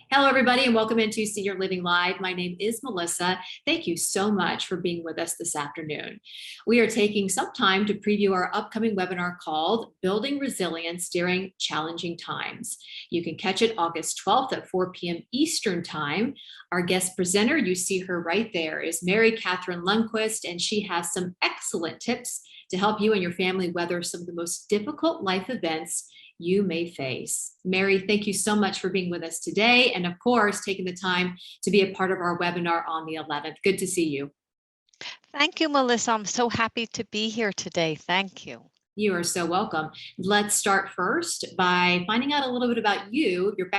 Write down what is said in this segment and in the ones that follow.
Hello, everybody, and welcome into Senior Living Live. My name is Melissa. Thank you so much for being with us this afternoon. We are taking some time to preview our upcoming webinar called Building Resilience During Challenging Times. You can catch it August 12th at 4 p.m. Eastern Time. Our guest presenter, you see her right there, is Mary Catherine Lundquist, and she has some excellent tips to help you and your family weather some of the most difficult life events you may face. Mary, thank you so much for being with us today, and of course, taking the time to be a part of our webinar on the 11th. Good to see you. Thank you, Melissa. I'm so happy to be here today. Thank you. You are so welcome. Let's start first by finding out a little bit about you, your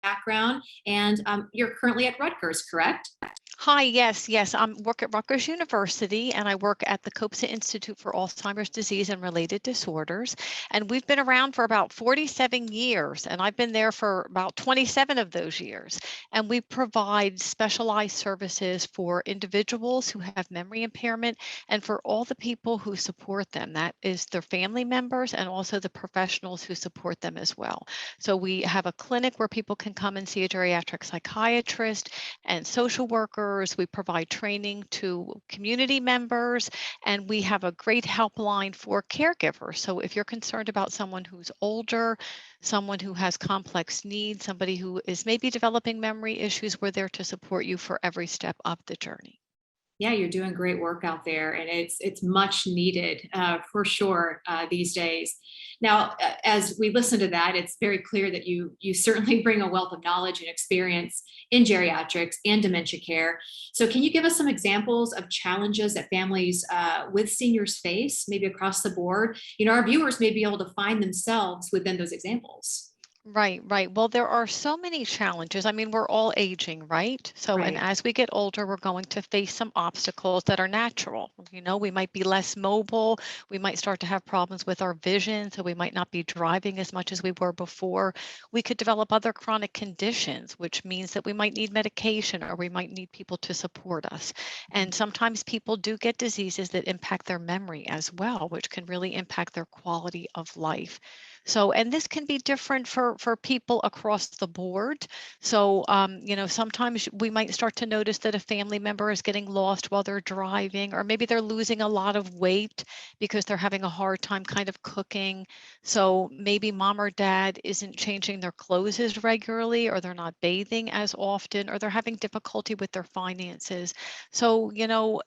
background, and you're currently at Rutgers, correct? Hi, yes. I work at Rutgers University and I work at the COPSA Institute for Alzheimer's disease and related disorders. And we've been around for about 47 years, and I've been there for about 27 of those years. And we provide specialized services for individuals who have memory impairment and for all the people who support them. That is their family members and also the professionals who support them as well. So we have a clinic where people can come and see a geriatric psychiatrist and social workers. We provide training to community members, and we have a great helpline for caregivers. So if you're concerned about someone who's older, someone who has complex needs, somebody who is maybe developing memory issues, we're there to support you for every step of the journey. Yeah, you're doing great work out there, and it's much needed for sure these days. Now, as we listen to that, it's very clear that you certainly bring a wealth of knowledge and experience in geriatrics and dementia care. So, can you give us some examples of challenges that families with seniors face, maybe across the board? You know, our viewers may be able to find themselves within those examples. Right. Well, there are so many challenges. I mean, we're all aging, right? So, and Right. as we get older, we're going to face some obstacles that are natural. We might be less mobile. We might start to have problems with our vision. So, we might not be driving as much as we were before. We could develop other chronic conditions, which means that we might need medication or we might need people to support us. And sometimes people do get diseases that impact their memory as well, which can really impact their quality of life. So, and this can be different for people across the board. So, sometimes we might start to notice that a family member is getting lost while they're driving, or maybe they're losing a lot of weight because they're having a hard time kind of cooking. So maybe mom or dad isn't changing their clothes as regularly, or they're not bathing as often, or they're having difficulty with their finances. So,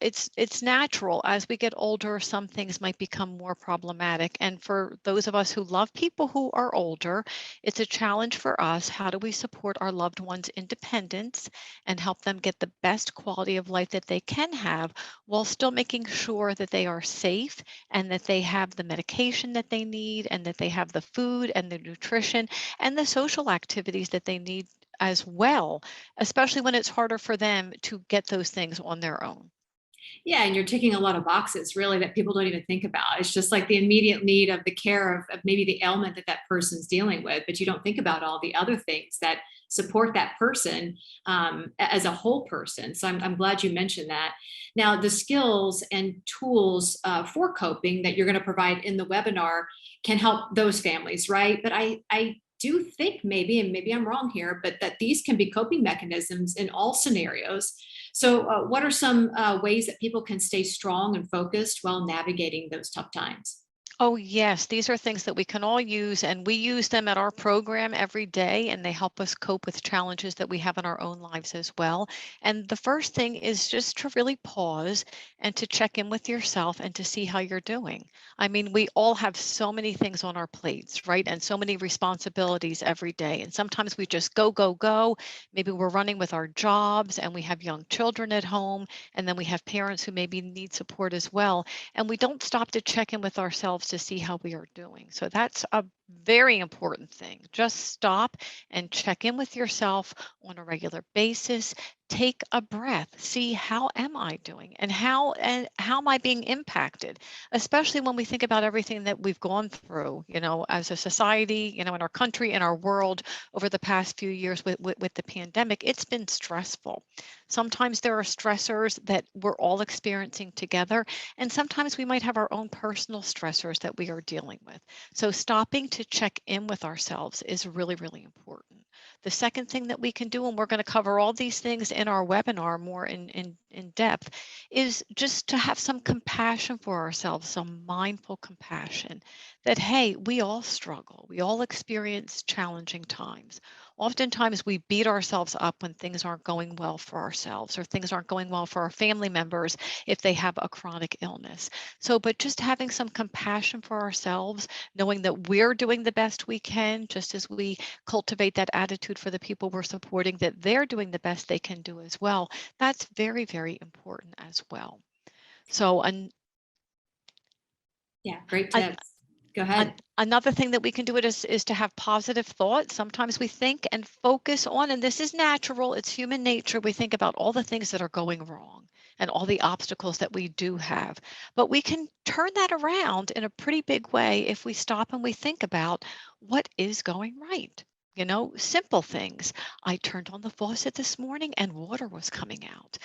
it's natural as we get older, some things might become more problematic. And for those of us who love people who are older, it's a challenge for us. How do we support our loved ones' independence and help them get the best quality of life that they can have while still making sure that they are safe and that they have the medication that they need and that they have the food and the nutrition and the social activities that they need as well, especially when it's harder for them to get those things on their own. Yeah, and you're ticking a lot of boxes really that people don't even think about. It's just like the immediate need of the care of maybe the ailment that that person's dealing with, but you don't think about all the other things that support that person as a whole person. So I'm glad you mentioned that. Now, the skills and tools for coping that you're going to provide in the webinar can help those families, right? But I do think maybe, and maybe I'm wrong here, but that these can be coping mechanisms in all scenarios. So, what are some ways that people can stay strong and focused while navigating those tough times? Oh, yes. These are things that we can all use, and we use them at our program every day, and they help us cope with challenges that we have in our own lives as well. And the first thing is just to really pause and to check in with yourself and to see how you're doing. I mean, we all have so many things on our plates, right? And so many responsibilities every day. And sometimes we just go, go, go. Maybe we're running with our jobs and we have young children at home, and then we have parents who maybe need support as well, and we don't stop to check in with ourselves to see how we are doing. So that's a very important thing. Just stop and check in with yourself on a regular basis. Take a breath. See, how am I doing, and how am I being impacted? Especially when we think about everything that we've gone through, as a society, in our country, in our world over the past few years with the pandemic. It's been stressful. Sometimes there are stressors that we're all experiencing together, and sometimes we might have our own personal stressors that we are dealing with. So stopping to check in with ourselves is really, really important. The second thing that we can do, and we're going to cover all these things in our webinar more in depth, is just to have some compassion for ourselves, some mindful compassion that, hey, we all struggle. We all experience challenging times. Oftentimes we beat ourselves up when things aren't going well for ourselves or things aren't going well for our family members if they have a chronic illness. So, but just having some compassion for ourselves, knowing that we're doing the best we can, just as we cultivate that attitude for the people we're supporting, that they're doing the best they can do as well. That's very, very important as well. So, Yeah, great an, tips. Go ahead. Another thing that we can do it is to have positive thoughts. Sometimes we think and focus on, and this is natural, it's human nature. We think about all the things that are going wrong and all the obstacles that we do have. But we can turn that around in a pretty big way if we stop and we think about what is going right. Simple things. I turned on the faucet this morning and water was coming out.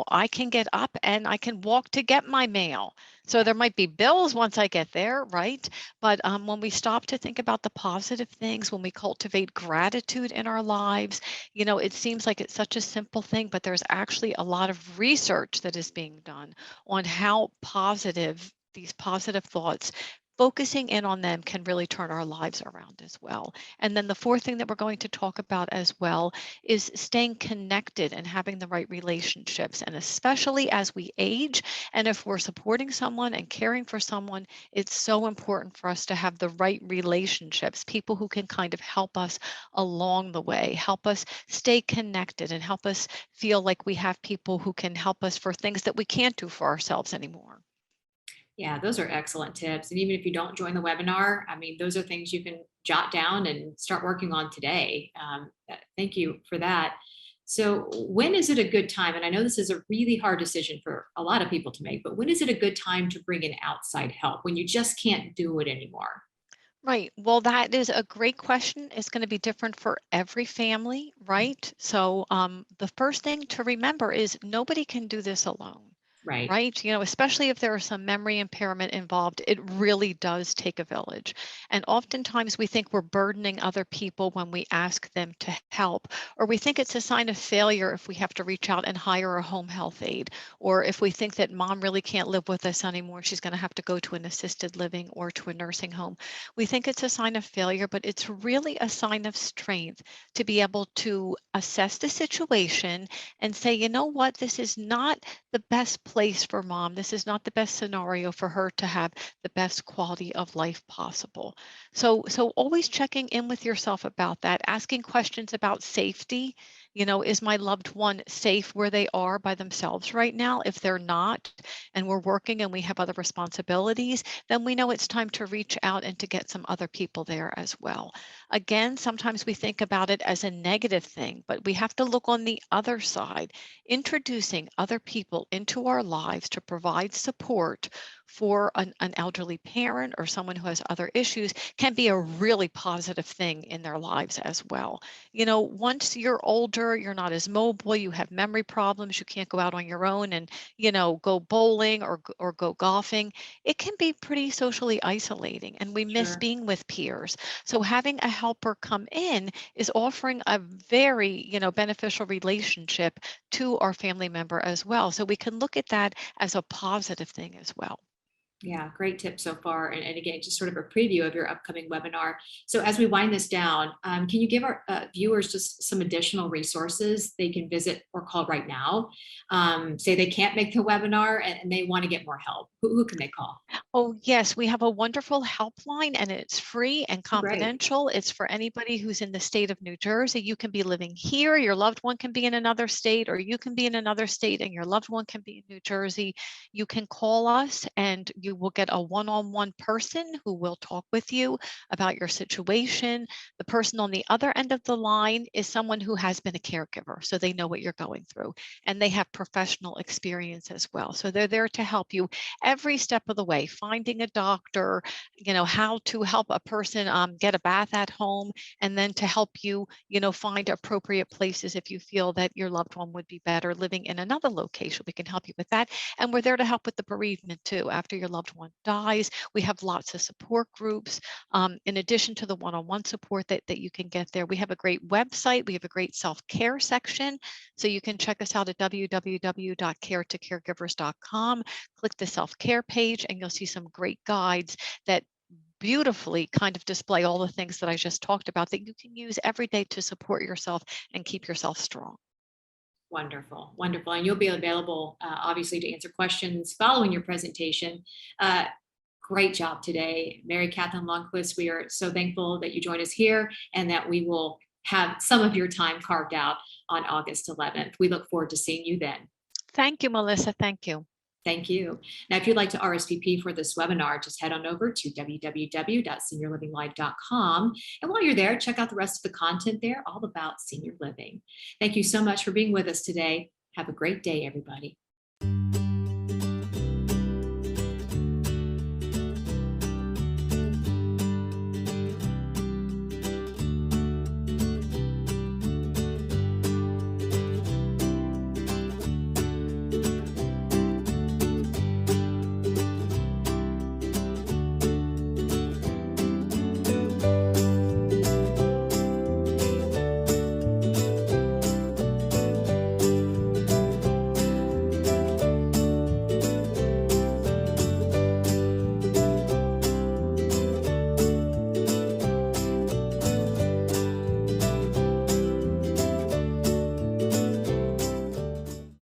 I can get up and I can walk to get my mail. So there might be bills once I get there, right? But when we stop to think about the positive things, when we cultivate gratitude in our lives, it seems like it's such a simple thing, but there's actually a lot of research that is being done on how positive these positive thoughts, focusing in on them can really turn our lives around as well. And then the fourth thing that we're going to talk about as well is staying connected and having the right relationships. And especially as we age, and if we're supporting someone and caring for someone, it's so important for us to have the right relationships, people who can kind of help us along the way, help us stay connected, and help us feel like we have people who can help us for things that we can't do for ourselves anymore. Yeah, those are excellent tips. And even if you don't join the webinar, I mean, those are things you can jot down and start working on today. Thank you for that. So, when is it a good time? And I know this is a really hard decision for a lot of people to make, but when is it a good time to bring in outside help when you just can't do it anymore? Right. Well, that is a great question. It's going to be different for every family, right? So, the first thing to remember is nobody can do this alone, Right. right? Especially if there is some memory impairment involved, it really does take a village. And oftentimes we think we're burdening other people when we ask them to help, or we think it's a sign of failure if we have to reach out and hire a home health aide, or if we think that mom really can't live with us anymore, she's going to have to go to an assisted living or to a nursing home. We think it's a sign of failure, but it's really a sign of strength to be able to assess the situation and say, you know what, this is not the best place for mom. This is not the best scenario for her to have the best quality of life possible. So always checking in with yourself about that, asking questions about safety. Is my loved one safe where they are by themselves right now? If they're not, and we're working and we have other responsibilities, then we know it's time to reach out and to get some other people there as well. Again, sometimes we think about it as a negative thing, but we have to look on the other side. Introducing other people into our lives to provide support for an elderly parent or someone who has other issues can be a really positive thing in their lives as well. Once you're older, you're not as mobile, you have memory problems, you can't go out on your own and, go bowling or go golfing. It can be pretty socially isolating and we miss Sure. being with peers. So having a helper come in is offering a very, beneficial relationship to our family member as well. So we can look at that as a positive thing as well. Yeah, great tip so far. And again, just sort of a preview of your upcoming webinar. So as we wind this down, can you give our viewers just some additional resources they can visit or call right now? Say they can't make the webinar and they want to get more help. Who can they call? Oh, yes, we have a wonderful helpline and it's free and Great. confidential. It's for anybody who's in the state of New Jersey. You can be living here, your loved one can be in another state, or you can be in another state and your loved one can be in New Jersey. You can call us and you will get a one-on-one person who will talk with you about your situation. The person on the other end of the line is someone who has been a caregiver, so they know what you're going through and they have professional experience as well. So they're there to help you every step of the way, finding a doctor, how to help a person get a bath at home, and then to help you, find appropriate places if you feel that your loved one would be better living in another location. We can help you with that. And we're there to help with the bereavement too after your loved loved one dies. We have lots of support groups. In addition to the one-on-one support that you can get there, we have a great website. We have a great self-care section. So you can check us out at www.caretocaregivers.com. Click the self-care page and you'll see some great guides that beautifully kind of display all the things that I just talked about that you can use every day to support yourself and keep yourself strong. Wonderful, wonderful. And you'll be available, obviously, to answer questions following your presentation. Great job today, Mary Catherine Lundquist. We are so thankful that you joined us here and that we will have some of your time carved out on August 11th. We look forward to seeing you then. Thank you, Melissa. Thank you. Thank you. Now, if you'd like to RSVP for this webinar, just head on over to www.seniorlivinglive.com. And while you're there, check out the rest of the content there, all about senior living. Thank you so much for being with us today. Have a great day, everybody.